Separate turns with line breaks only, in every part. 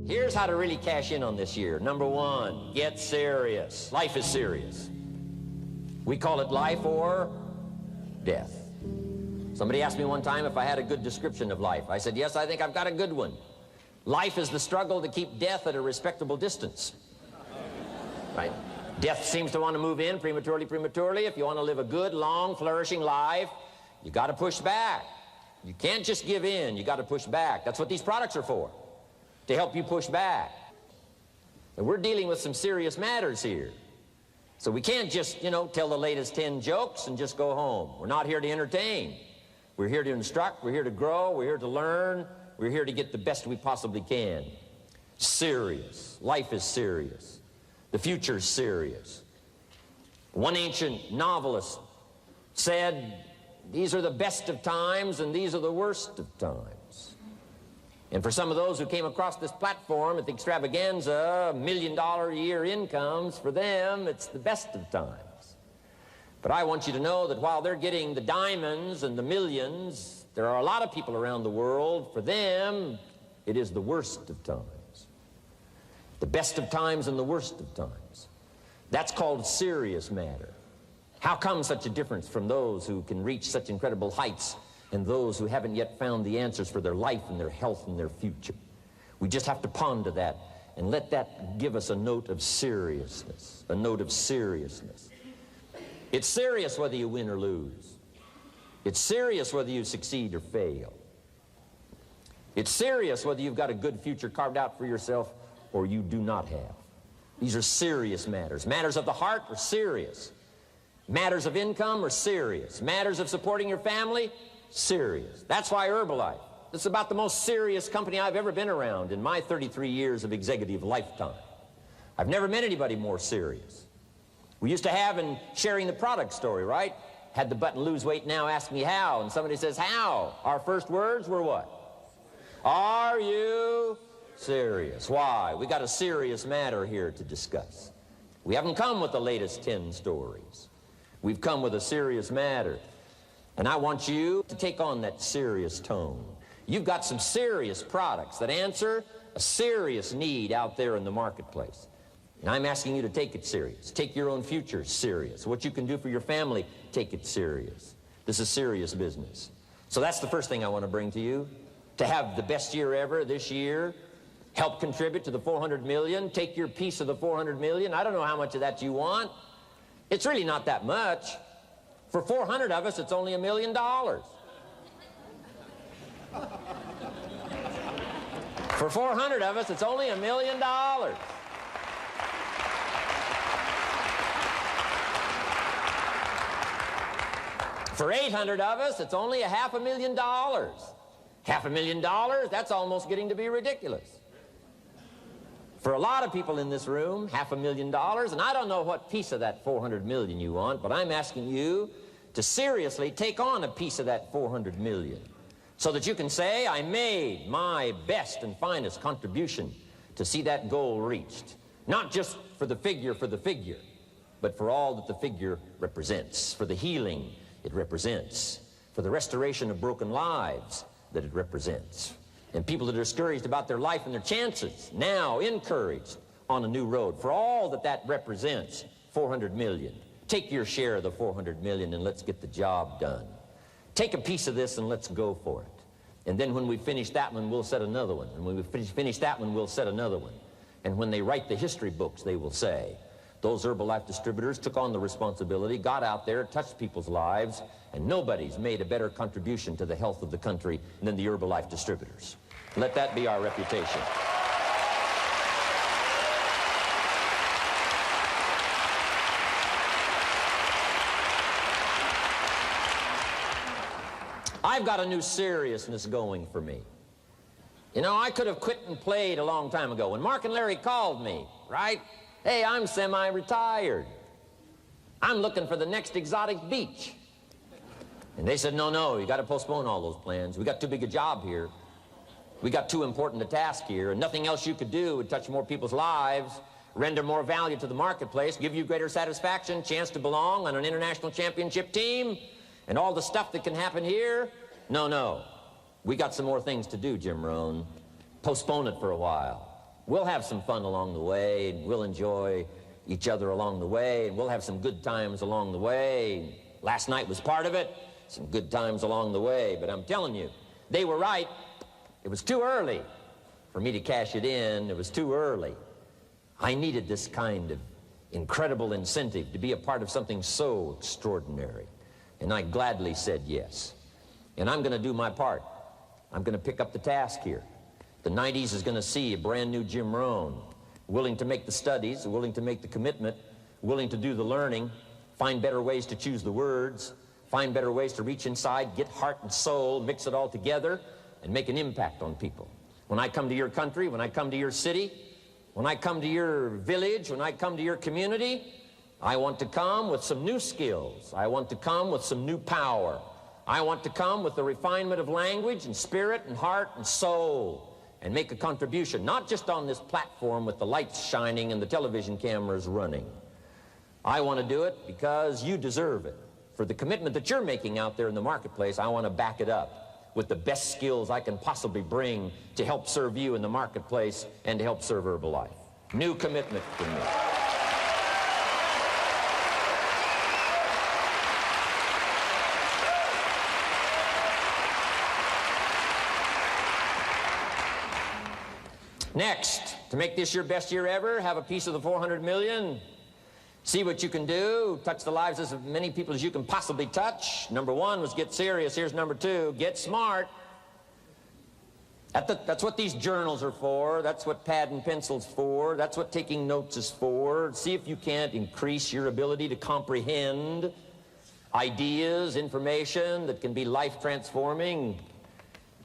Here's how to really cash in on this year. Number one, get serious. Life is serious. We call it life or death. Somebody asked me one time if I had a good description of life. I said, yes, I think I've got a good one. Life is the struggle to keep death at a respectable distance. Right? Death seems to want to move in prematurely. If you want to live a good, long, flourishing life, you got to push back. You can't just give in. You got to push back. That's what these products are for, to help you push back. And we're dealing with some serious matters here. So we can't just, tell the latest 10 jokes and just go home. We're not here to entertain. We're here to instruct. We're here to grow. We're here to learn. We're here to get the best we possibly can. Serious. Life is serious. The future's serious. One ancient novelist said, these are the best of times and these are the worst of times. And for some of those who came across this platform at the extravaganza, $1 million a year incomes, for them, it's the best of times. But I want you to know that while they're getting the diamonds and the millions, there are a lot of people around the world, for them, it is the worst of times. The best of times and the worst of times. That's called serious matter. How come such a difference from those who can reach such incredible heights and those who haven't yet found the answers for their life and their health and their future? We just have to ponder that and let that give us a note of seriousness, a note of seriousness. It's serious whether you win or lose. It's serious whether you succeed or fail. It's serious whether you've got a good future carved out for yourself or you do not have. These are serious matters. Matters of the heart are serious. Matters of income are serious. Matters of supporting your family, serious. That's why Herbalife, this is about the most serious company I've ever been around in my 33 years of executive lifetime. I've never met anybody more serious. We used to have in sharing the product story, right? Had the button lose weight now, ask me how. And somebody says, how? Our first words were what? Are you serious? Why? We got a serious matter here to discuss. We haven't come with the latest 10 stories. We've come with a serious matter. And I want you to take on that serious tone. You've got some serious products that answer a serious need out there in the marketplace. And I'm asking you to take it serious. Take your own future serious. What you can do for your family, take it serious. This is serious business. So that's the first thing I want to bring to you. To have the best year ever this year, help contribute to the 400 million, take your piece of the 400 million. I don't know how much of that you want. It's really not that much. For 400 of us, it's only $1 million. For 400 of us, it's only $1 million. For 800 of us, it's only $500,000. $500,000, that's almost getting to be ridiculous. For a lot of people in this room, $500,000, and I don't know what piece of that 400 million you want, but I'm asking you to seriously take on a piece of that 400 million so that you can say, I made my best and finest contribution to see that goal reached. Not just for the figure, but for all that the figure represents, for the healing it represents, for the restoration of broken lives that it represents, and people that are discouraged about their life and their chances, now encouraged on a new road, for all that that represents. 400 million. Take your share of the 400 million and let's get the job done. Take a piece of this and let's go for it. And then when we finish that one, we'll set another one. And when we finish that one, we'll set another one. And when they write the history books, they will say, those Herbalife distributors took on the responsibility, got out there, touched people's lives, and nobody's made a better contribution to the health of the country than the Herbalife distributors. Let that be our reputation. I've got a new seriousness going for me. You know, I could have quit and played a long time ago. When Mark and Larry called me, right? Hey, I'm semi-retired. I'm looking for the next exotic beach. And they said, no, you got to postpone all those plans. We got too big a job here. We got too important a task here, and nothing else you could do would touch more people's lives, render more value to the marketplace, give you greater satisfaction, chance to belong on an international championship team, and all the stuff that can happen here. No. We got some more things to do, Jim Rohn. Postpone it for a while. We'll have some fun along the way, and we'll enjoy each other along the way, and we'll have some good times along the way. Last night was part of it, some good times along the way, but I'm telling you, they were right. It was too early for me to cash it in. It was too early. I needed this kind of incredible incentive to be a part of something so extraordinary, and I gladly said yes. And I'm going to do my part. I'm going to pick up the task here. The 90s is going to see a brand new Jim Rohn, willing to make the studies, willing to make the commitment, willing to do the learning, find better ways to choose the words, find better ways to reach inside, get heart and soul, mix it all together, and make an impact on people. When I come to your country, when I come to your city, when I come to your village, when I come to your community, I want to come with some new skills. I want to come with some new power. I want to come with the refinement of language and spirit and heart and soul and make a contribution, not just on this platform with the lights shining and the television cameras running. I want to do it because you deserve it. For the commitment that you're making out there in the marketplace, I want to back it up with the best skills I can possibly bring to help serve you in the marketplace and to help serve Herbalife. New commitment from me. Next, to make this your best year ever, have a piece of the 400 million. See what you can do. Touch the lives of as many people as you can possibly touch. Number one was get serious. Here's number two, get smart. That's what these journals are for. That's what pad and pencil's for. That's what taking notes is for. See if you can't increase your ability to comprehend ideas, information that can be life-transforming.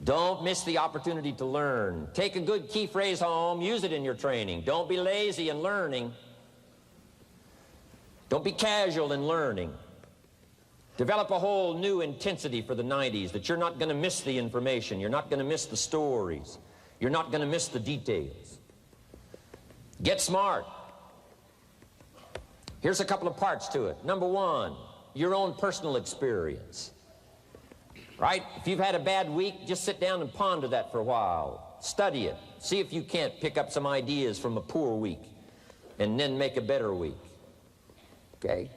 Don't miss the opportunity to learn. Take a good key phrase home. Use it in your training. Don't be lazy in learning. Don't be casual in learning. Develop a whole new intensity for the 90s that you're not going to miss the information. You're not going to miss the stories. You're not going to miss the details. Get smart. Here's a couple of parts to it. Number one, your own personal experience. Right? If you've had a bad week, just sit down and ponder that for a while. Study it. See if you can't pick up some ideas from a poor week and then make a better week. Okay?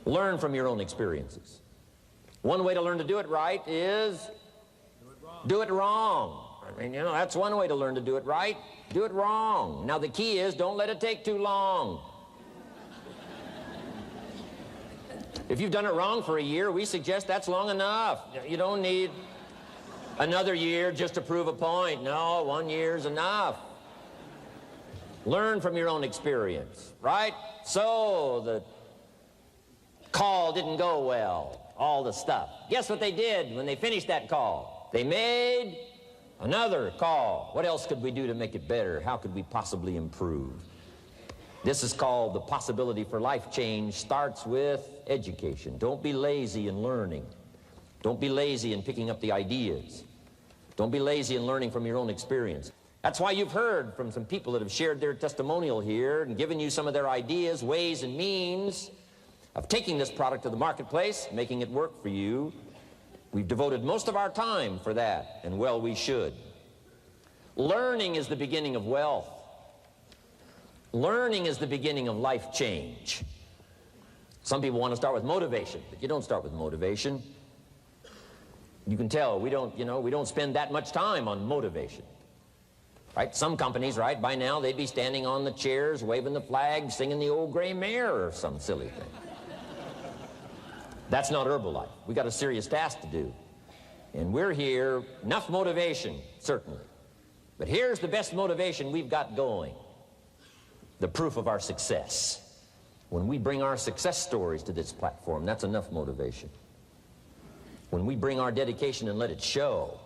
Learn from your own experiences. One way to learn to do it right is do it wrong. I mean, you know, that's one way to learn to do it right. Do it wrong. Now, the key is don't let it take too long. If you've done it wrong for a year, we suggest that's long enough. You don't need another year just to prove a point. No, 1 year's enough. Learn from your own experience, right? So the call didn't go well, all the stuff. Guess what they did when they finished that call? They made another call. What else could we do to make it better? How could we possibly improve? This is called the possibility for life change. Starts with education. Don't be lazy in learning. Don't be lazy in picking up the ideas. Don't be lazy in learning from your own experience. That's why you've heard from some people that have shared their testimonial here and given you some of their ideas, ways, and means of taking this product to the marketplace, making it work for you. We've devoted most of our time for that, and well, we should. Learning is the beginning of wealth. Learning is the beginning of life change. Some people want to start with motivation, but you don't start with motivation. You can tell we don't spend that much time on motivation. Right? Some companies, right, by now they'd be standing on the chairs, waving the flag, singing the old gray mare or some silly thing. That's not Herbalife. We got a serious task to do. And we're here, enough motivation, certainly. But here's the best motivation we've got going. The proof of our success. When we bring our success stories to this platform, that's enough motivation. When we bring our dedication and let it show,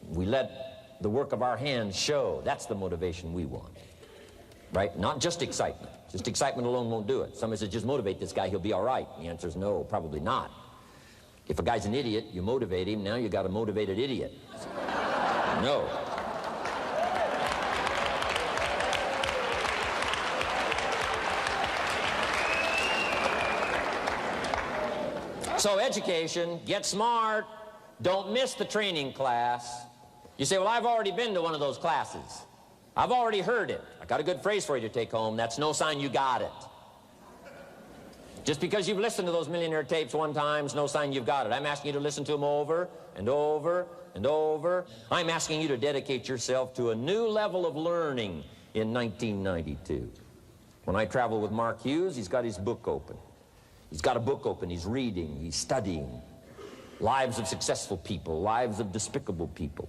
we let the work of our hands show, that's the motivation we want. Right? Not just excitement. Just excitement alone won't do it. Somebody says, just motivate this guy, he'll be all right. The answer is no, probably not. If a guy's an idiot, you motivate him, now you got a motivated idiot. No. So education, get smart, don't miss the training class. You say, well, I've already been to one of those classes. I've already heard it. I got a good phrase for you to take home. That's no sign you got it. Just because you've listened to those millionaire tapes one time is no sign you've got it. I'm asking you to listen to them over and over and over. I'm asking you to dedicate yourself to a new level of learning in 1992. When I travel with Mark Hughes, he's got his book open. He's got a book open. He's reading. He's studying. Lives of successful people. Lives of despicable people.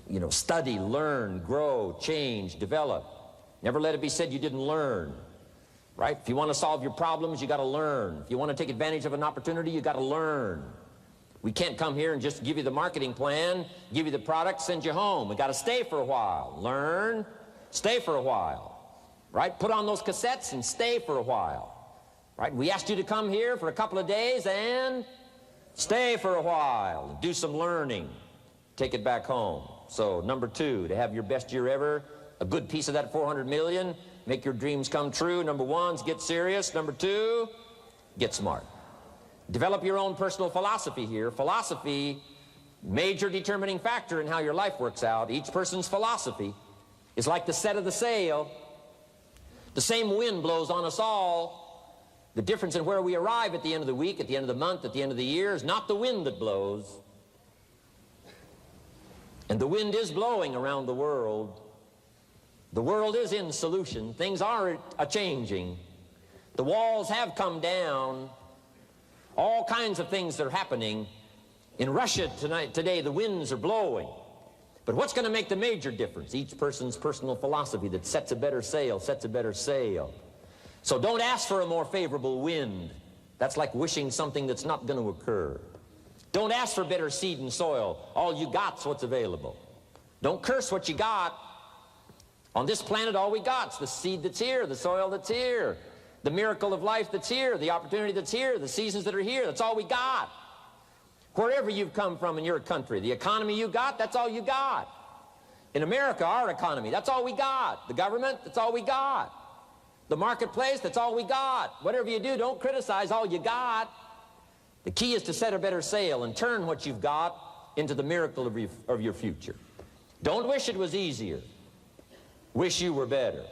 You know, study, learn, grow, change, develop. Never let it be said you didn't learn. Right? If you want to solve your problems, you got to learn. If you want to take advantage of an opportunity, you got to learn. We can't come here and just give you the marketing plan, give you the product, send you home. We got to stay for a while. Learn, stay for a while. Right? Put on those cassettes and stay for a while. Right? We asked you to come here for a couple of days and stay for a while and do some learning. Take it back home. So, number 2, to have your best year ever, a good piece of that 400 million, make your dreams come true. Number 1 is get serious. Number 2, get smart. Develop your own personal philosophy here. Philosophy, major determining factor in how your life works out. Each person's philosophy is like the set of the sail. The same wind blows on us all. The difference in where we arrive at the end of the week, at the end of the month, at the end of the year is not the wind that blows. And the wind is blowing around the world. The world is in solution. Things are a-changing. The walls have come down. All kinds of things are happening. In Russia today, the winds are blowing. But what's going to make the major difference? Each person's personal philosophy that sets a better sail, sets a better sail. So don't ask for a more favorable wind. That's like wishing something that's not going to occur. Don't ask for better seed and soil. All you got's what's available. Don't curse what you got. On this planet, all we got's the seed that's here, the soil that's here, the miracle of life that's here, the opportunity that's here, the seasons that are here. That's all we got. Wherever you've come from in your country, the economy you got, that's all you got. In America, our economy, that's all we got. The government, that's all we got. The marketplace, that's all we got. Whatever you do, don't criticize all you got. The key is to set a better sail and turn what you've got into the miracle of your future. Don't wish it was easier. Wish you were better.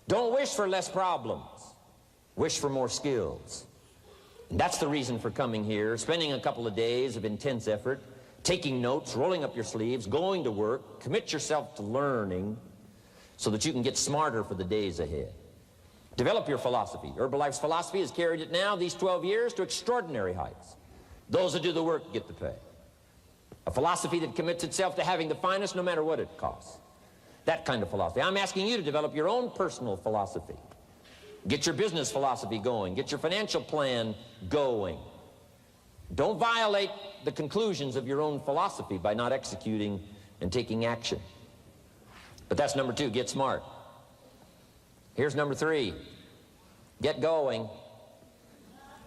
Don't wish for less problems. Wish for more skills. And that's the reason for coming here, spending a couple of days of intense effort, taking notes, rolling up your sleeves, going to work, commit yourself to learning so that you can get smarter for the days ahead. Develop your philosophy. Herbalife's philosophy has carried it now, these 12 years, to extraordinary heights. Those that do the work get the pay. A philosophy that commits itself to having the finest no matter what it costs. That kind of philosophy. I'm asking you to develop your own personal philosophy. Get your business philosophy going. Get your financial plan going. Don't violate the conclusions of your own philosophy by not executing and taking action. But that's number 2, get smart. Here's number 3, get going.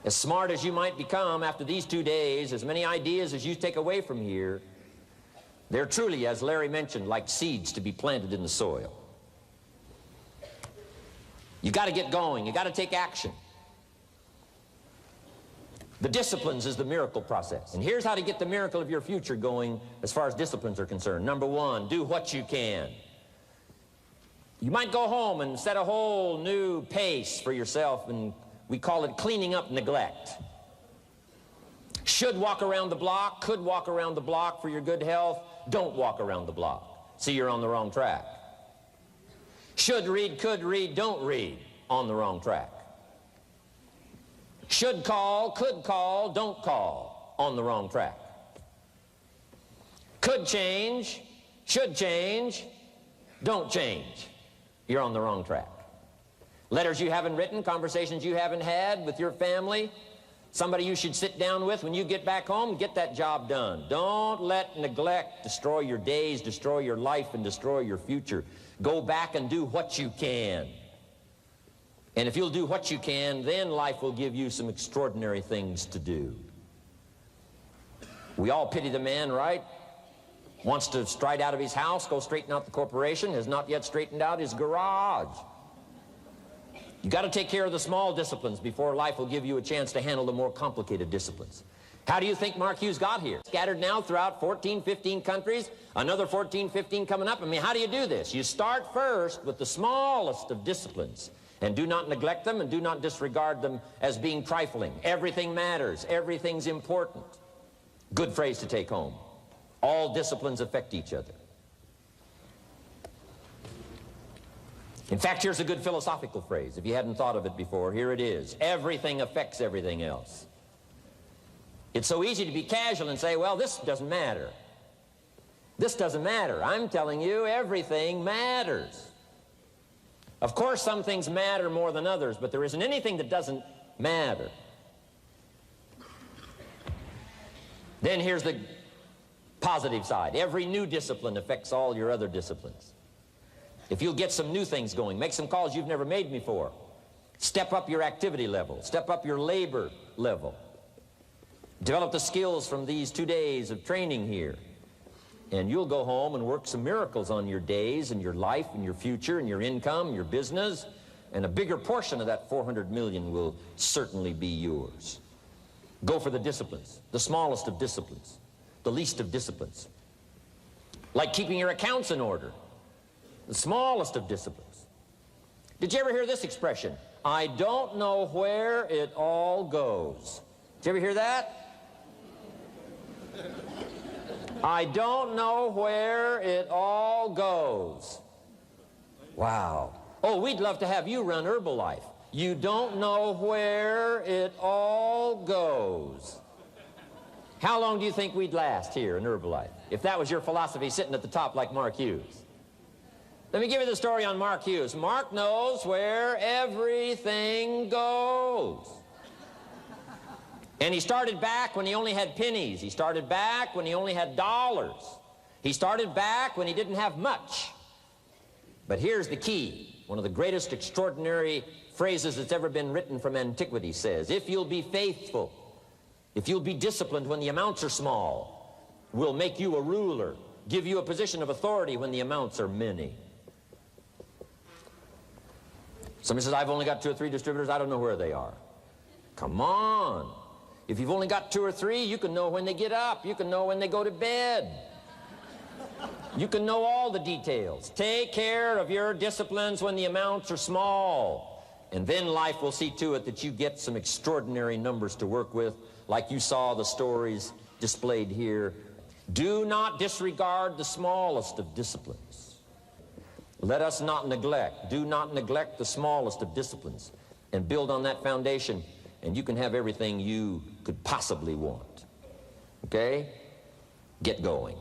As smart as you might become after these 2 days, as many ideas as you take away from here, they're truly, as Larry mentioned, like seeds to be planted in the soil. You got to get going. You got to take action. The disciplines is the miracle process. And here's how to get the miracle of your future going as far as disciplines are concerned. Number 1, do what you can. You might go home and set a whole new pace for yourself, and we call it cleaning up neglect. Should walk around the block, could walk around the block for your good health. Don't walk around the block. See, you're on the wrong track. Should read, could read, don't read. On the wrong track. Should call, could call, don't call. On the wrong track. Could change, should change, don't change. You're on the wrong track. Letters you haven't written, conversations you haven't had with your family, somebody you should sit down with when you get back home, get that job done. Don't let neglect destroy your days, destroy your life, and destroy your future. Go back and do what you can. And if you'll do what you can, then life will give you some extraordinary things to do. We all pity the man, right? Wants to stride out of his house, go straighten out the corporation, has not yet straightened out his garage. You got to take care of the small disciplines before life will give you a chance to handle the more complicated disciplines. How do you think Mark Hughes got here? Scattered now throughout 14, 15 countries, another 14, 15 coming up. I mean, how do you do this? You start first with the smallest of disciplines, and do not neglect them and do not disregard them as being trifling. Everything matters. Everything's important. Good phrase to take home. All disciplines affect each other. In fact, here's a good philosophical phrase. If you hadn't thought of it before, here it is. Everything affects everything else. It's so easy to be casual and say, well, this doesn't matter. This doesn't matter. I'm telling you, everything matters. Of course, some things matter more than others, but there isn't anything that doesn't matter. Then here's the positive side. Every new discipline affects all your other disciplines. If you'll get some new things going, make some calls you've never made before, step up your activity level, step up your labor level, develop the skills from these 2 days of training here, and you'll go home and work some miracles on your days and your life and your future and your income, your business, and a bigger portion of that 400 million will certainly be yours. Go for the disciplines, the smallest of disciplines, the least of disciplines. Like keeping your accounts in order, the smallest of disciplines. Did you ever hear this expression? I don't know where it all goes. Did you ever hear that? I don't know where it all goes. Wow. Oh, we'd love to have you run Herbalife. You don't know where it all goes. How long do you think we'd last here in Herbalife if that was your philosophy sitting at the top like Mark Hughes? Let me give you the story on Mark Hughes. Mark knows where everything goes. And he started back when he only had pennies. He started back when he only had dollars. He started back when he didn't have much. But here's the key. One of the greatest extraordinary phrases that's ever been written from antiquity says, if you'll be faithful, if you'll be disciplined when the amounts are small, we'll make you a ruler, give you a position of authority when the amounts are many. Somebody says, I've only got 2 or 3 distributors, I don't know where they are. Come on. If you've only got 2 or 3, you can know when they get up. You can know when they go to bed. You can know all the details. Take care of your disciplines when the amounts are small. And then life will see to it that you get some extraordinary numbers to work with, like you saw the stories displayed here. Do not disregard the smallest of disciplines. Let us not neglect. Do not neglect the smallest of disciplines. And build on that foundation, and you can have everything you could possibly want. Okay? Get going.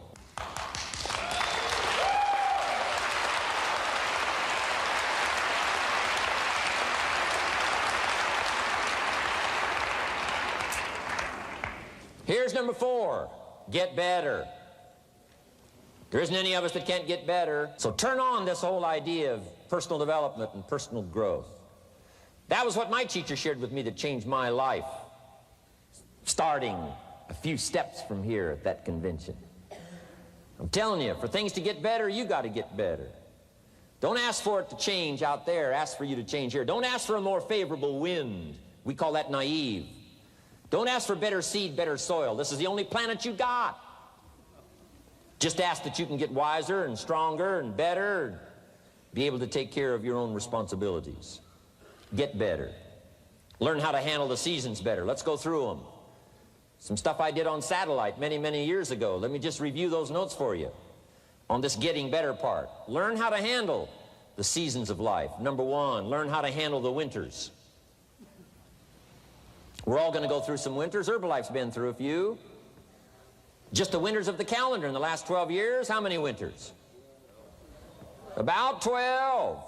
Here's number 4. Get better. There isn't any of us that can't get better. So turn on this whole idea of personal development and personal growth. That was what my teacher shared with me that changed my life, starting a few steps from here at that convention. I'm telling you, for things to get better, you got to get better. Don't ask for it to change out there. Ask for you to change here. Don't ask for a more favorable wind. We call that naive. Don't ask for better seed, better soil. This is the only planet you got. Just ask that you can get wiser and stronger and better, and be able to take care of your own responsibilities. Get better. Learn how to handle the seasons better. Let's go through them. Some stuff I did on satellite many, many years ago. Let me just review those notes for you on this getting better part. Learn how to handle the seasons of life. Number 1, learn how to handle the winters. We're all going to go through some winters. Herbalife's been through a few. Just the winters of the calendar in the last 12 years, how many winters? About 12.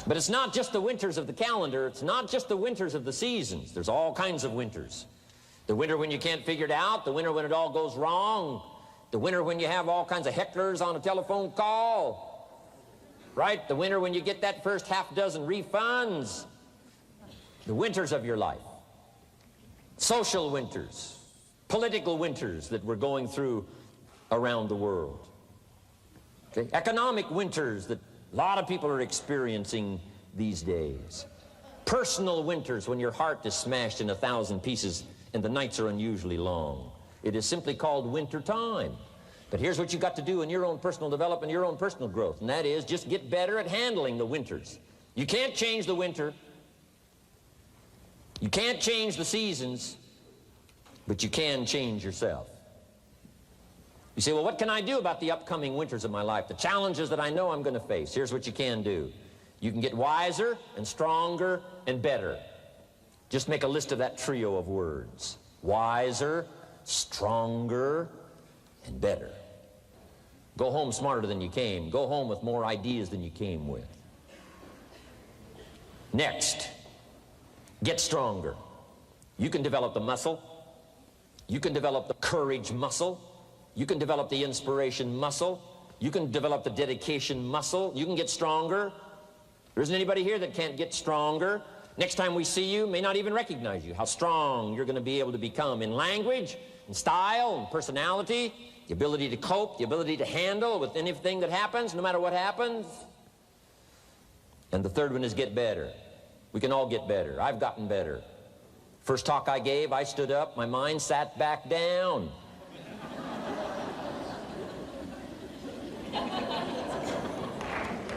But it's not just the winters of the calendar. It's not just the winters of the seasons. There's all kinds of winters. The winter when you can't figure it out. The winter when it all goes wrong. The winter when you have all kinds of hecklers on a telephone call. Right? The winter when you get that first half dozen refunds. The winters of your life. Social winters. Political winters that we're going through around the world. Okay? Economic winters that a lot of people are experiencing these days. Personal winters when your heart is smashed in 1,000 pieces and the nights are unusually long. It is simply called winter time. But here's what you got to do in your own personal development, your own personal growth, and that is just get better at handling the winters. You can't change the winter. You can't change the seasons, but you can change yourself. You say, well, what can I do about the upcoming winters of my life, the challenges that I know I'm going to face? Here's what you can do. You can get wiser and stronger and better. Just make a list of that trio of words. Wiser, stronger, and better. Go home smarter than you came. Go home with more ideas than you came with. Next, get stronger. You can develop the muscle. You can develop the courage muscle. You can develop the inspiration muscle. You can develop the dedication muscle. You can get stronger. There isn't anybody here that can't get stronger. Next time we see you, may not even recognize you, how strong you're going to be able to become in language, in style, and personality, the ability to cope, the ability to handle with anything that happens, no matter what happens. And the third one is get better. We can all get better. I've gotten better. First talk I gave, I stood up, my mind sat back down.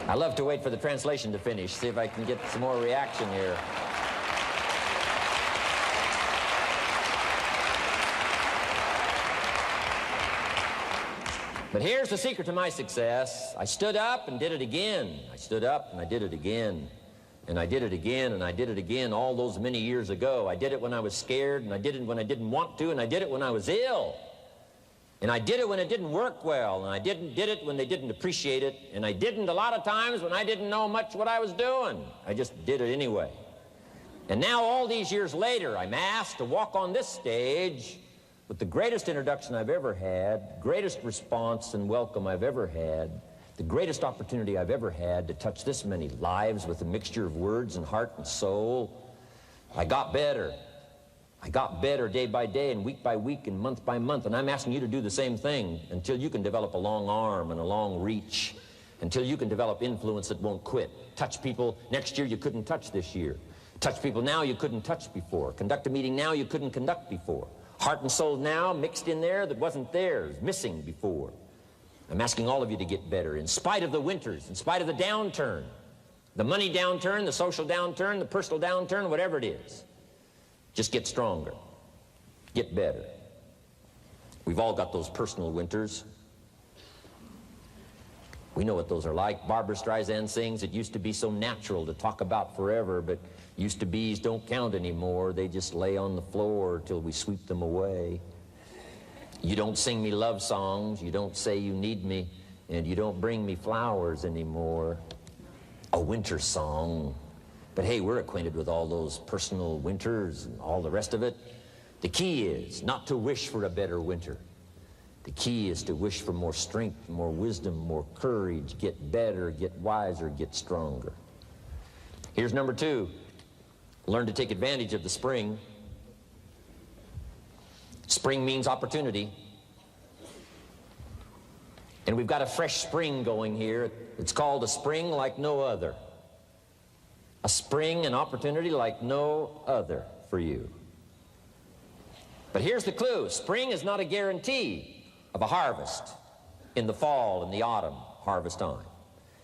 I love to wait for the translation to finish, see if I can get some more reaction here. But here's the secret to my success. I stood up and did it again. I stood up and I did it again. And I did it again and I did it again all those many years ago. I did it when I was scared, and I did it when I didn't want to, and I did it when I was ill. And I did it when it didn't work well, and I did it when they didn't appreciate it, and I didn't a lot of times when I didn't know much what I was doing. I just did it anyway. And now all these years later, I'm asked to walk on this stage with the greatest introduction I've ever had, greatest response and welcome I've ever had, the greatest opportunity I've ever had to touch this many lives with a mixture of words and heart and soul. I got better. I got better day by day and week by week and month by month, and I'm asking you to do the same thing until you can develop a long arm and a long reach, until you can develop influence that won't quit. Touch people next year you couldn't touch this year. Touch people now you couldn't touch before. Conduct a meeting now you couldn't conduct before. Heart and soul now mixed in there that wasn't theirs, missing before. I'm asking all of you to get better in spite of the winters, in spite of the downturn, the money downturn, the social downturn, the personal downturn, whatever it is. Just get stronger. Get better. We've all got those personal winters. We know what those are like. Barbara Streisand sings, it used to be so natural to talk about forever, but used to be's don't count anymore. They just lay on the floor till we sweep them away. You don't sing me love songs. You don't say you need me, and you don't bring me flowers anymore. A winter song. But hey, we're acquainted with all those personal winters and all the rest of it. The key is not to wish for a better winter. The key is to wish for more strength, more wisdom, more courage, get better, get wiser, get stronger. Here's number 2. Learn to take advantage of the spring. Spring means opportunity. And we've got a fresh spring going here. It's called a spring like no other. A spring and opportunity like no other for you. But here's the clue. Spring is not a guarantee of a harvest in the fall and the autumn harvest time.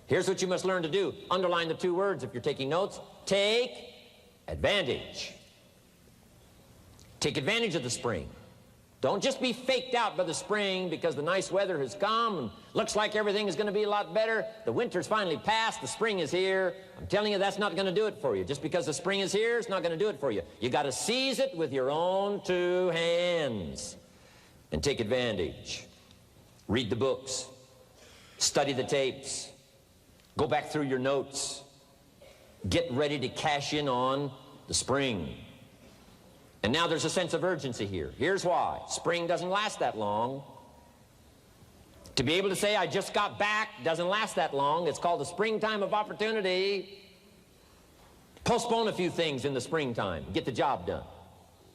Here's what you must learn to do. Underline the 2 words if you're taking notes. Take advantage. Take advantage of the spring. Don't just be faked out by the spring because the nice weather has come and looks like everything is going to be a lot better. The winter's finally passed, the spring is here. I'm telling you, that's not going to do it for you. Just because the spring is here, it's not going to do it for you. You got to seize it with your own 2 hands and take advantage. Read the books. Study the tapes. Go back through your notes. Get ready to cash in on the spring. And now there's a sense of urgency here. Here's why. Spring doesn't last that long. To be able to say, I just got back, doesn't last that long. It's called the springtime of opportunity. Postpone a few things in the springtime. Get the job done.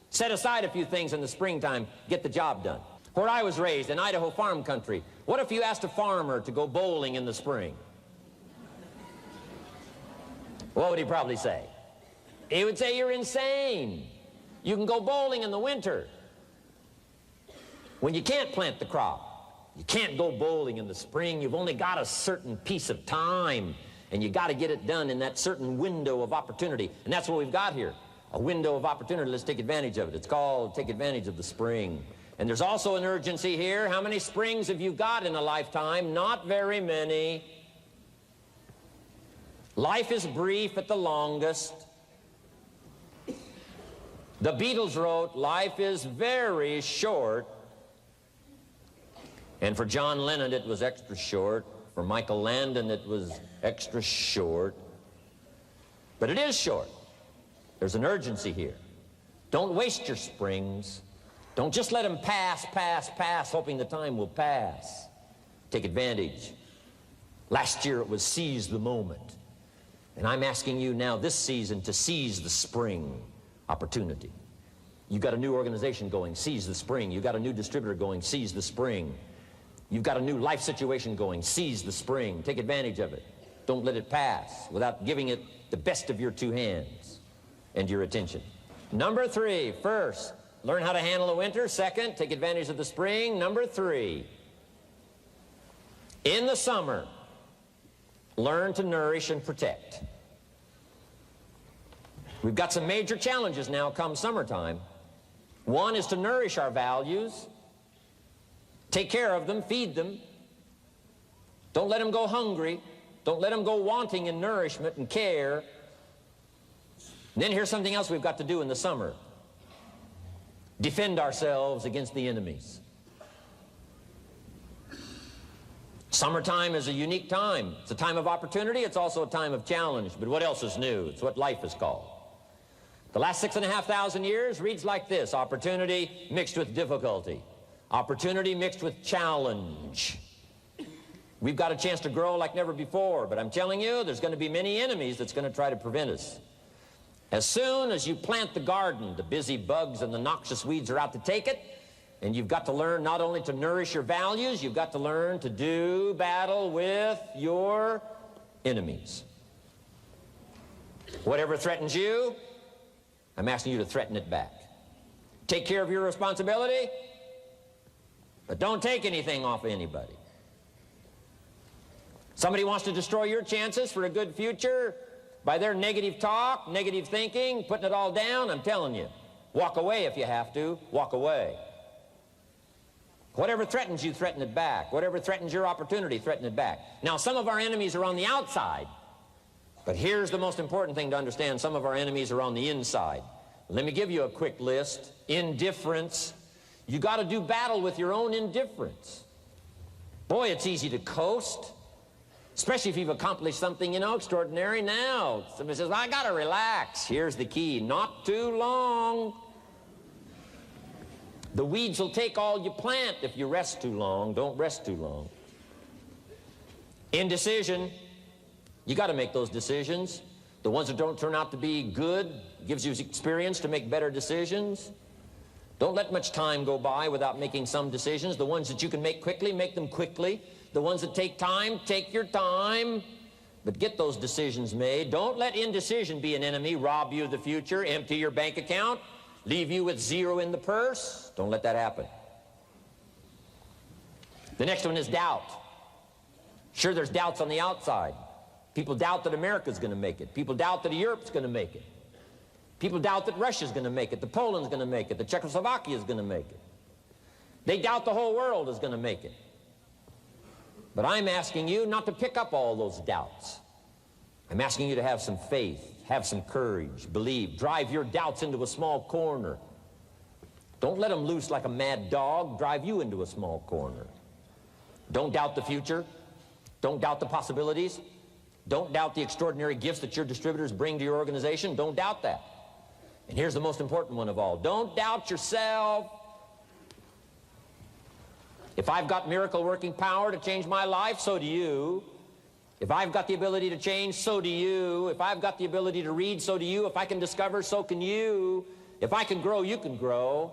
Set aside a few things in the springtime. Get the job done. Where I was raised, in Idaho farm country, what if you asked a farmer to go bowling in the spring? What would he probably say? He would say you're insane. You can go bowling in the winter when you can't plant the crop. You can't go bowling in the spring. You've only got a certain piece of time, and you got to get it done in that certain window of opportunity. And that's what we've got here, a window of opportunity. Let's take advantage of it. It's called take advantage of the spring. And there's also an urgency here. How many springs have you got in a lifetime? Not very many. Life is brief at the longest. The Beatles wrote, life is very short. And for John Lennon, it was extra short. For Michael Landon, it was extra short. But it is short. There's an urgency here. Don't waste your springs. Don't just let them pass, hoping the time will pass. Take advantage. Last year it was seize the moment. And I'm asking you now this season to seize the spring opportunity. You've got a new organization going, seize the spring. You've got a new distributor going, seize the spring. You've got a new life situation going, seize the spring. Take advantage of it. Don't let it pass without giving it the best of your two hands and your attention. Number 3, first, learn how to handle the winter. Second, take advantage of the spring. Number 3, in the summer, learn to nourish and protect. We've got some major challenges now come summertime. One is to nourish our values. Take care of them, feed them. Don't let them go hungry. Don't let them go wanting in nourishment and care. And then here's something else we've got to do in the summer. Defend ourselves against the enemies. Summertime is a unique time. It's a time of opportunity. It's also a time of challenge. But what else is new? It's what life is called. The last 6,500 years reads like this: opportunity mixed with difficulty. Opportunity mixed with challenge. We've got a chance to grow like never before, but I'm telling you, there's going to be many enemies that's going to try to prevent us. As soon as you plant the garden, the busy bugs and the noxious weeds are out to take it, and you've got to learn not only to nourish your values, you've got to learn to do battle with your enemies. Whatever threatens you, I'm asking you to threaten it back. Take care of your responsibility, but don't take anything off of anybody. Somebody wants to destroy your chances for a good future by their negative talk, negative thinking, putting it all down. I'm telling you, walk away if you have to. Walk away. Whatever threatens you, threaten it back. Whatever threatens your opportunity, threaten it back. Now, some of our enemies are on the outside, but here's the most important thing to understand. Some of our enemies are on the inside. Let me give you a quick list. Indifference. You got to do battle with your own indifference. Boy, it's easy to coast, especially if you've accomplished something, extraordinary. Now, somebody says, I got to relax. Here's the key: not too long. The weeds will take all you plant if you rest too long. Don't rest too long. Indecision. You got to make those decisions. The ones that don't turn out to be good gives you experience to make better decisions. Don't let much time go by without making some decisions. The ones that you can make quickly, make them quickly. The ones that take time, take your time. But get those decisions made. Don't let indecision be an enemy, rob you of the future, empty your bank account, leave you with zero in the purse. Don't let that happen. The next one is doubt. Sure, there's doubts on the outside. People doubt that America's going to make it. People doubt that Europe's going to make it. People doubt that Russia's going to make it, that Poland's going to make it, that Czechoslovakia's going to make it. They doubt the whole world is going to make it. But I'm asking you not to pick up all those doubts. I'm asking you to have some faith, have some courage, believe, drive your doubts into a small corner. Don't let them loose like a mad dog, drive you into a small corner. Don't doubt the future. Don't doubt the possibilities. Don't doubt the extraordinary gifts that your distributors bring to your organization. Don't doubt that. And here's the most important one of all. Don't doubt yourself. If I've got miracle working power to change my life, so do you. If I've got the ability to change, so do you. If I've got the ability to read, so do you. If I can discover, so can you. If I can grow, you can grow.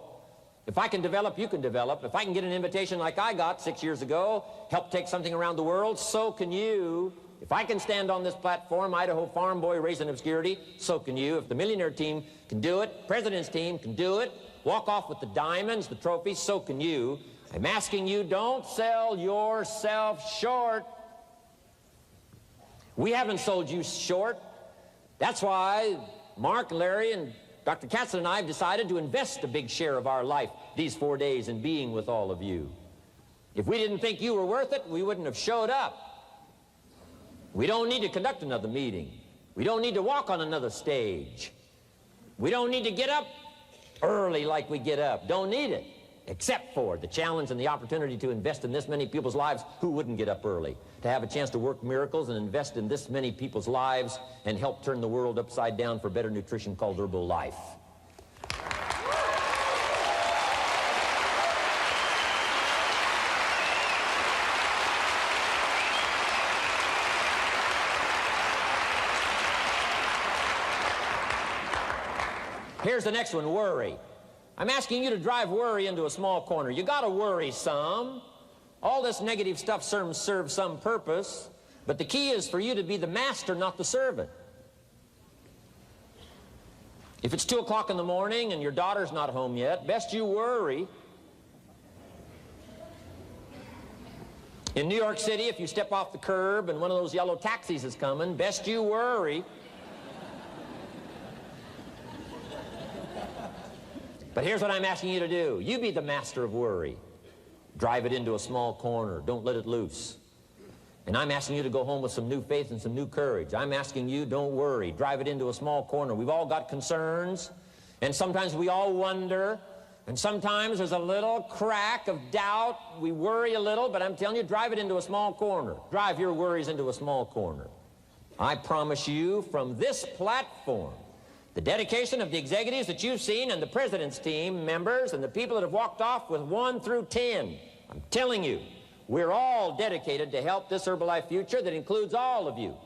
If I can develop, you can develop. If I can get an invitation like I got 6 years ago, help take something around the world, so can you. If I can stand on this platform, Idaho farm boy raised in obscurity, so can you. If the millionaire team can do it, president's team can do it, walk off with the diamonds, the trophies, so can you. I'm asking you, don't sell yourself short. We haven't sold you short. That's why Mark, Larry, and Dr. Katzen and I have decided to invest a big share of our life these 4 days in being with all of you. If we didn't think you were worth it, we wouldn't have showed up. We don't need to conduct another meeting. We don't need to walk on another stage. We don't need to get up early like we get up. Don't need it, except for the challenge and the opportunity to invest in this many people's lives who wouldn't get up early, to have a chance to work miracles and invest in this many people's lives and help turn the world upside down for better nutrition called Herbalife. Here's the next one, worry. I'm asking you to drive worry into a small corner. You got to worry some. All this negative stuff serves some purpose, but the key is for you to be the master, not the servant. If it's 2 o'clock in the morning and your daughter's not home yet, best you worry. In New York City, if you step off the curb and one of those yellow taxis is coming, best you worry. But here's what I'm asking you to do. You be the master of worry. Drive it into a small corner. Don't let it loose. And I'm asking you to go home with some new faith and some new courage. I'm asking you, don't worry. Drive it into a small corner. We've all got concerns, and sometimes we all wonder, and sometimes there's a little crack of doubt. We worry a little, but I'm telling you, drive it into a small corner. Drive your worries into a small corner. I promise you from this platform, the dedication of the executives that you've seen and the president's team members and the people that have walked off with 1 through 10, I'm telling you, we're all dedicated to help this Herbalife future that includes all of you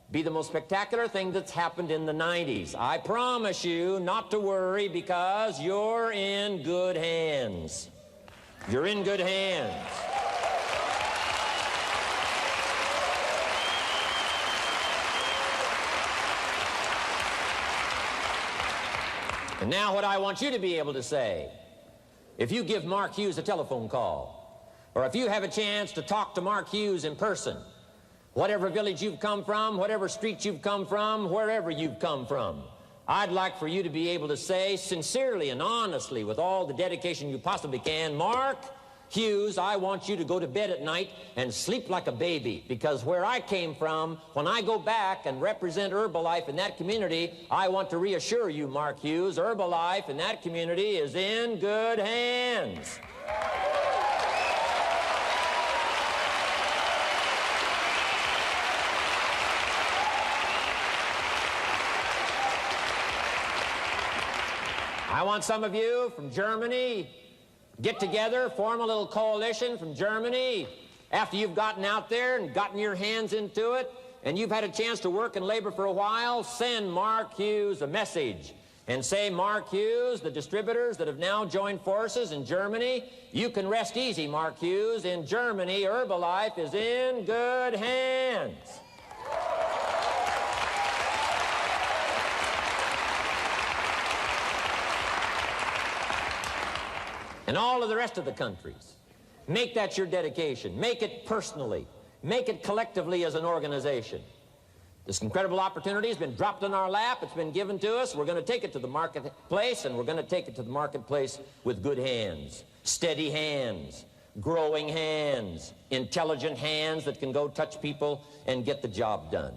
be the most spectacular thing that's happened in the 90s. I promise you not to worry because you're in good hands. You're in good hands. And now what I want you to be able to say, if you give Mark Hughes a telephone call, or if you have a chance to talk to Mark Hughes in person, whatever village you've come from, whatever street you've come from, wherever you've come from, I'd like for you to be able to say sincerely and honestly with all the dedication you possibly can, Mark Hughes, I want you to go to bed at night and sleep like a baby, because where I came from, when I go back and represent Herbalife in that community, I want to reassure you, Mark Hughes, Herbalife in that community is in good hands. I want some of you from Germany get together, form a little coalition from Germany. After you've gotten out there and gotten your hands into it, and you've had a chance to work and labor for a while, send Mark Hughes a message and say, Mark Hughes, the distributors that have now joined forces in Germany, you can rest easy, Mark Hughes. In Germany, Herbalife is in good hands. And all of the rest of the countries, make that your dedication. Make it personally. Make it collectively as an organization. This incredible opportunity has been dropped in our lap. It's been given to us. We're going to take it to the marketplace, and we're going to take it to the marketplace with good hands, steady hands, growing hands, intelligent hands that can go touch people and get the job done.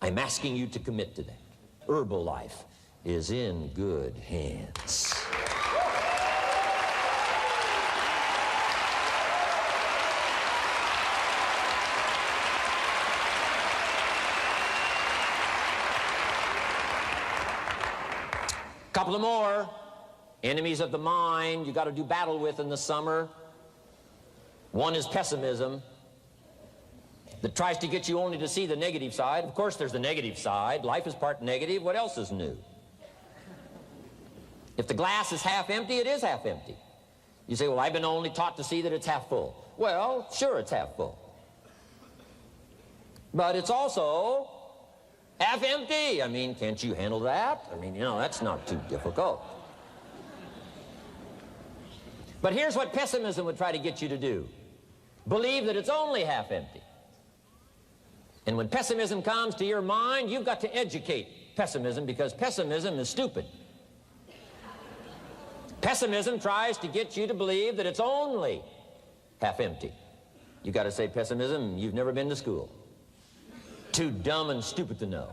I'm asking you to commit to that. Herbalife is in good hands. Couple of more enemies of the mind you got to do battle with in the summer. One is pessimism that tries to get you only to see the negative side. Of course there's the negative side. Life is part negative. What else is new? If the glass is half empty, it is half empty. You say, well, I've been only taught to see that it's half full. Well, sure, it's half full. But it's also half empty. I mean, can't you handle that? I mean, you know, that's not too difficult. But here's what pessimism would try to get you to do. Believe that it's only half empty. And when pessimism comes to your mind, you've got to educate pessimism, because pessimism is stupid. Pessimism tries to get you to believe that it's only half empty. You got to say, pessimism, you've never been to school. Too dumb and stupid to know.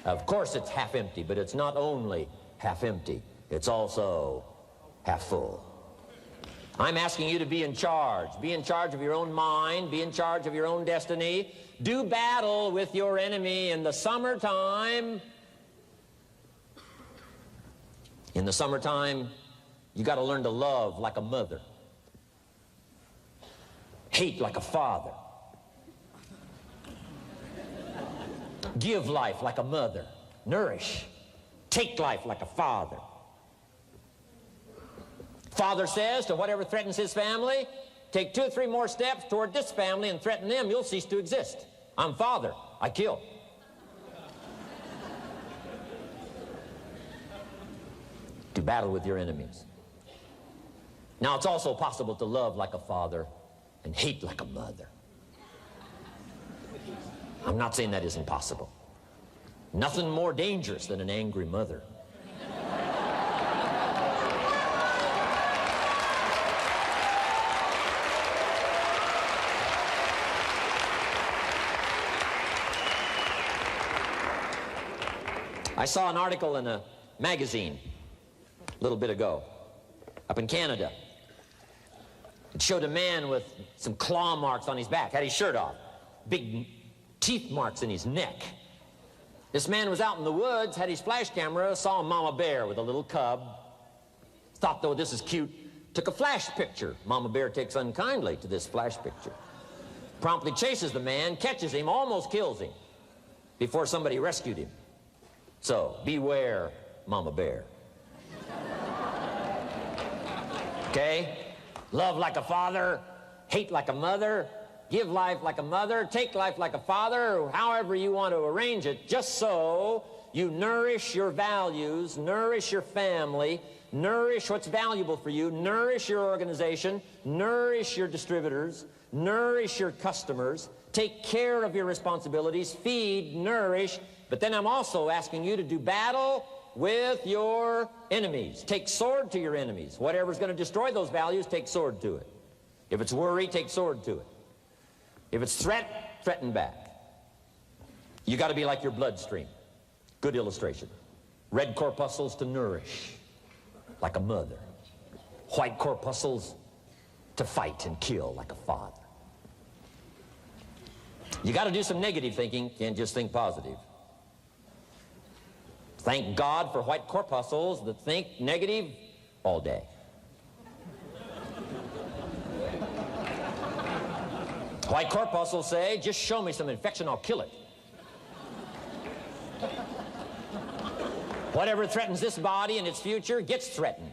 Of course it's half empty, but it's not only half empty. It's also half full. I'm asking you to be in charge. Be in charge of your own mind. Be in charge of your own destiny. Do battle with your enemy in the summertime. In the summertime, you got to learn to love like a mother. Hate like a father. Give life like a mother. Nourish. Take life like a father. Father says to whatever threatens his family, take 2 or 3 more steps toward this family and threaten them, you'll cease to exist. I'm father. I kill. Do battle with your enemies. Now, it's also possible to love like a father and hate like a mother. I'm not saying that isn't possible. Nothing more dangerous than an angry mother. I saw an article in a magazine a little bit ago up in Canada. It showed a man with some claw marks on his back, had his shirt off, big teeth marks in his neck. This man was out in the woods, had his flash camera, saw a mama bear with a little cub, thought, though, this is cute, took a flash picture. Mama bear takes unkindly to this flash picture. Promptly chases the man, catches him, almost kills him before somebody rescued him. So, beware, Mama Bear. Okay? Love like a father, hate like a mother, give life like a mother, take life like a father, however you want to arrange it, just so you nourish your values, nourish your family, nourish what's valuable for you, nourish your organization, nourish your distributors, nourish your customers, take care of your responsibilities, feed, nourish. But then I'm also asking you to do battle with your enemies. Take sword to your enemies. Whatever's going to destroy those values, take sword to it. If it's worry, take sword to it. If it's threat, threaten back. You got to be like your bloodstream. Good illustration. Red corpuscles to nourish, like a mother. White corpuscles to fight and kill, like a father. You got to do some negative thinking. Can't just think positive. Thank God for white corpuscles that think negative all day. White corpuscles say, just show me some infection, I'll kill it. Whatever threatens this body and its future gets threatened.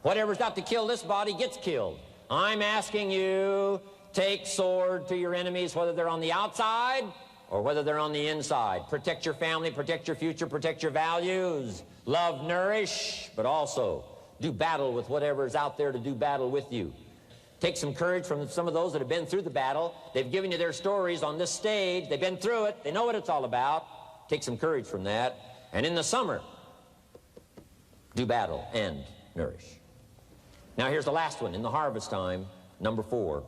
Whatever's got to kill this body gets killed. I'm asking you, take sword to your enemies, whether they're on the outside or whether they're on the inside. Protect your family, protect your future, protect your values. Love, nourish, but also do battle with whatever's out there to do battle with you. Take some courage from some of those that have been through the battle. They've given you their stories on this stage. They've been through it. They know what it's all about. Take some courage from that. And in the summer, do battle and nourish. Now here's the last one. In the harvest time, number 4.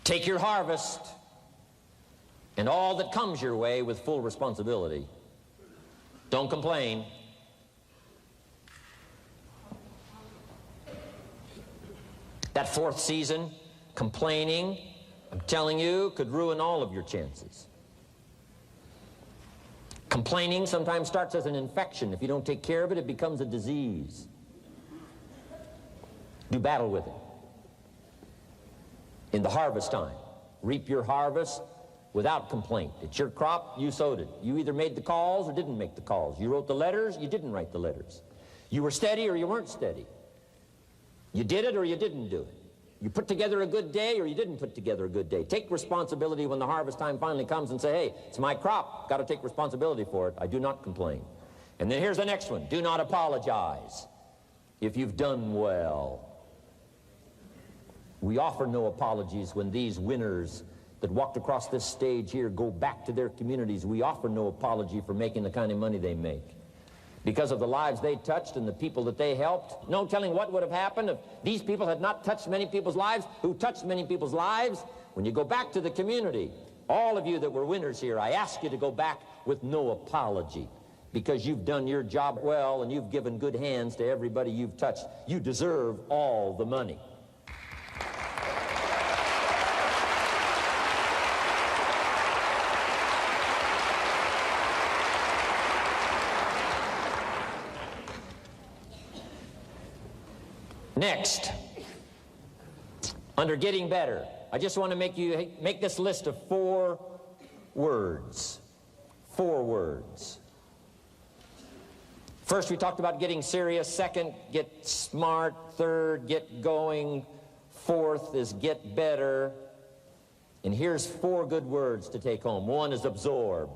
Take your harvest and all that comes your way with full responsibility. Don't complain. That 4th season, complaining, I'm telling you, could ruin all of your chances. Complaining sometimes starts as an infection. If you don't take care of it, it becomes a disease. Do battle with it. In the harvest time, reap your harvest without complaint. It's your crop, you sowed it. You either made the calls or didn't make the calls. You wrote the letters, you didn't write the letters. You were steady or you weren't steady. You did it or you didn't do it. You put together a good day or you didn't put together a good day. Take responsibility when the harvest time finally comes and say, hey, it's my crop. Got to take responsibility for it. I do not complain. And then here's the next one. Do not apologize if you've done well. We offer no apologies when these winners that walked across this stage here go back to their communities. We offer no apology for making the kind of money they make. Because of the lives they touched and the people that they helped. No telling what would have happened if these people had not touched many people's lives, who touched many people's lives. When you go back to the community, all of you that were winners here, I ask you to go back with no apology. Because you've done your job well and you've given good hands to everybody you've touched. You deserve all the money. Next, under getting better, I just want to make this list of 4 words. 4 words. First, we talked about getting serious. Second, get smart. Third, get going. Fourth is get better. And here's 4 good words to take home. 1 is absorb.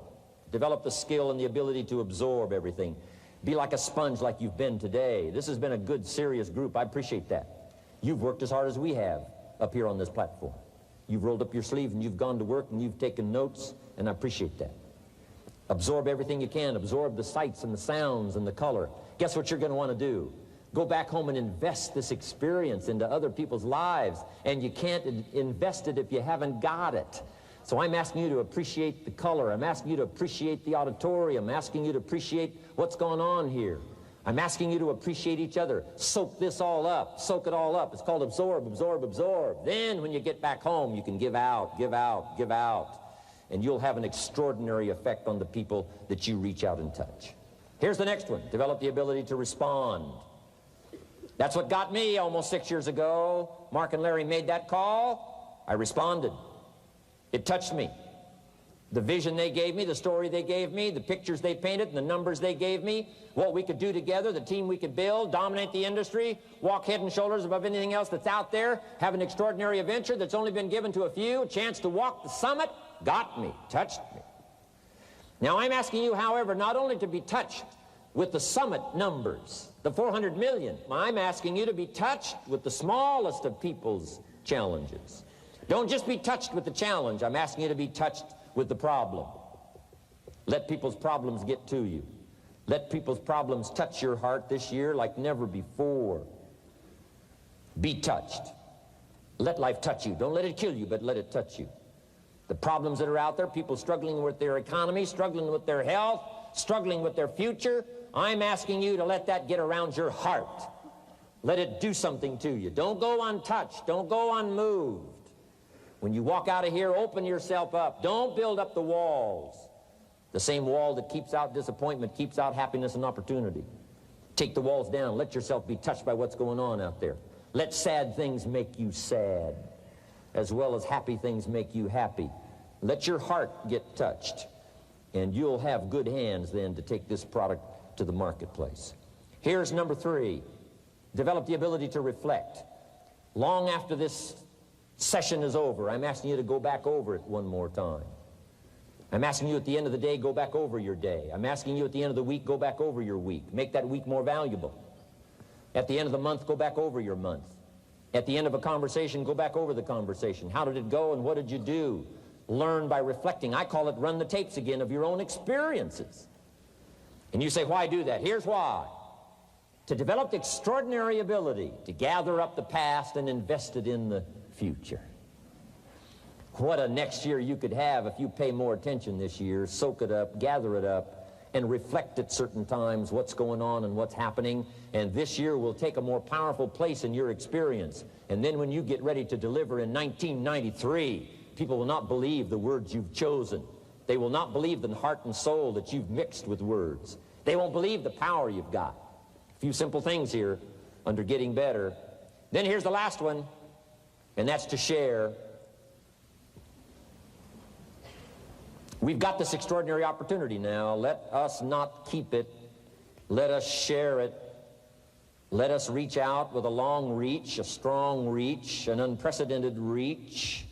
Develop the skill and the ability to absorb everything. Be like a sponge like you've been today. This has been a good, serious group. I appreciate that. You've worked as hard as we have up here on this platform. You've rolled up your sleeves and you've gone to work and you've taken notes, and I appreciate that. Absorb everything you can. Absorb the sights and the sounds and the color. Guess what you're going to want to do? Go back home and invest this experience into other people's lives, and you can't invest it if you haven't got it. So I'm asking you to appreciate the color. I'm asking you to appreciate the auditorium. I'm asking you to appreciate what's going on here. I'm asking you to appreciate each other. Soak this all up. Soak it all up. It's called absorb, absorb, absorb. Then when you get back home, you can give out, give out, give out. And you'll have an extraordinary effect on the people that you reach out and touch. Here's the next one. Develop the ability to respond. That's what got me almost 6 years ago. Mark and Larry made that call. I responded. It touched me. The vision they gave me, the story they gave me, the pictures they painted, and the numbers they gave me, what we could do together, the team we could build, dominate the industry, walk head and shoulders above anything else that's out there, have an extraordinary adventure that's only been given to a few, a chance to walk the summit, got me, touched me. Now I'm asking you, however, not only to be touched with the summit numbers, the 400 million, I'm asking you to be touched with the smallest of people's challenges. Don't just be touched with the challenge. I'm asking you to be touched with the problem. Let people's problems get to you. Let people's problems touch your heart this year like never before. Be touched. Let life touch you. Don't let it kill you, but let it touch you. The problems that are out there, people struggling with their economy, struggling with their health, struggling with their future, I'm asking you to let that get around your heart. Let it do something to you. Don't go untouched. Don't go unmoved. When you walk out of here, open yourself up. Don't build up the walls. The same wall that keeps out disappointment keeps out happiness and opportunity. Take the walls down. Let yourself be touched by what's going on out there. Let sad things make you sad, as well as happy things make you happy. Let your heart get touched, and you'll have good hands then to take this product to the marketplace. Here's number 3. Develop the ability to reflect. Long after this session is over, I'm asking you to go back over it one more time. I'm asking you at the end of the day, go back over your day. I'm asking you at the end of the week, go back over your week. Make that week more valuable. At the end of the month, go back over your month. At the end of a conversation, go back over the conversation. How did it go and what did you do? Learn by reflecting. I call it run the tapes again of your own experiences. And you say, why do that? Here's why. To develop extraordinary ability to gather up the past and invest it in the future. What a next year you could have if you pay more attention this year, soak it up, gather it up, and reflect at certain times what's going on and what's happening. And this year will take a more powerful place in your experience. And then when you get ready to deliver in 1993, people will not believe the words you've chosen. They will not believe the heart and soul that you've mixed with words. They won't believe the power you've got. A few simple things here under getting better. Then here's the last one, and that's to share. We've got this extraordinary opportunity now. Let us not keep it. Let us share it. Let us reach out with a long reach, a strong reach, an unprecedented reach.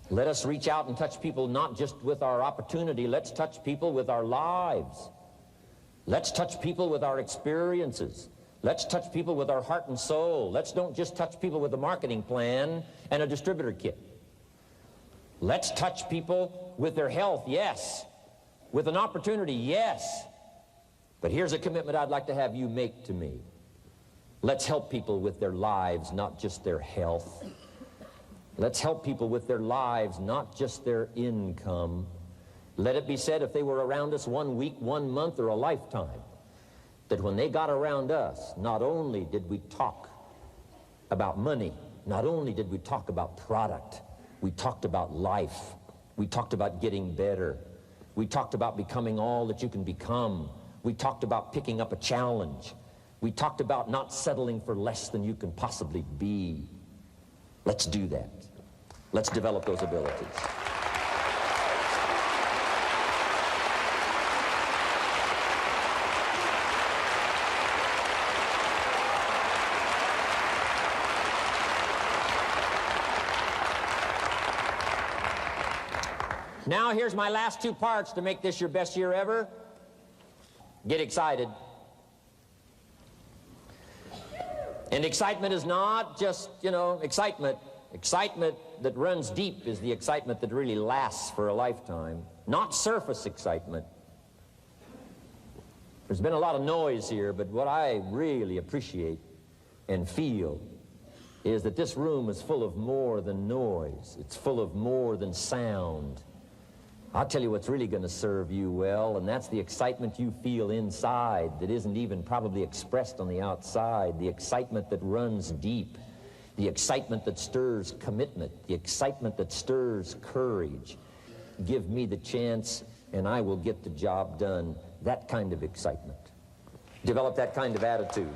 Let us reach out and touch people not just with our opportunity. Let's touch people with our lives. Let's touch people with our experiences. Let's touch people with our heart and soul. Let's don't just touch people with a marketing plan and a distributor kit. Let's touch people with their health, yes. With an opportunity, yes. But here's a commitment I'd like to have you make to me. Let's help people with their lives, not just their health. Let's help people with their lives, not just their income. Let it be said, if they were around us 1 week, 1 month, or a lifetime, that when they got around us, not only did we talk about money, not only did we talk about product, we talked about life. We talked about getting better. We talked about becoming all that you can become. We talked about picking up a challenge. We talked about not settling for less than you can possibly be. Let's do that. Let's develop those abilities. Now here's my last 2 parts to make this your best year ever. Get excited. And excitement is not just, excitement. Excitement that runs deep is the excitement that really lasts for a lifetime. Not surface excitement. There's been a lot of noise here, but what I really appreciate and feel is that this room is full of more than noise. It's full of more than sound. I'll tell you what's really going to serve you well, and that's the excitement you feel inside that isn't even probably expressed on the outside, the excitement that runs deep, the excitement that stirs commitment, the excitement that stirs courage. Give me the chance, and I will get the job done. That kind of excitement. Develop that kind of attitude.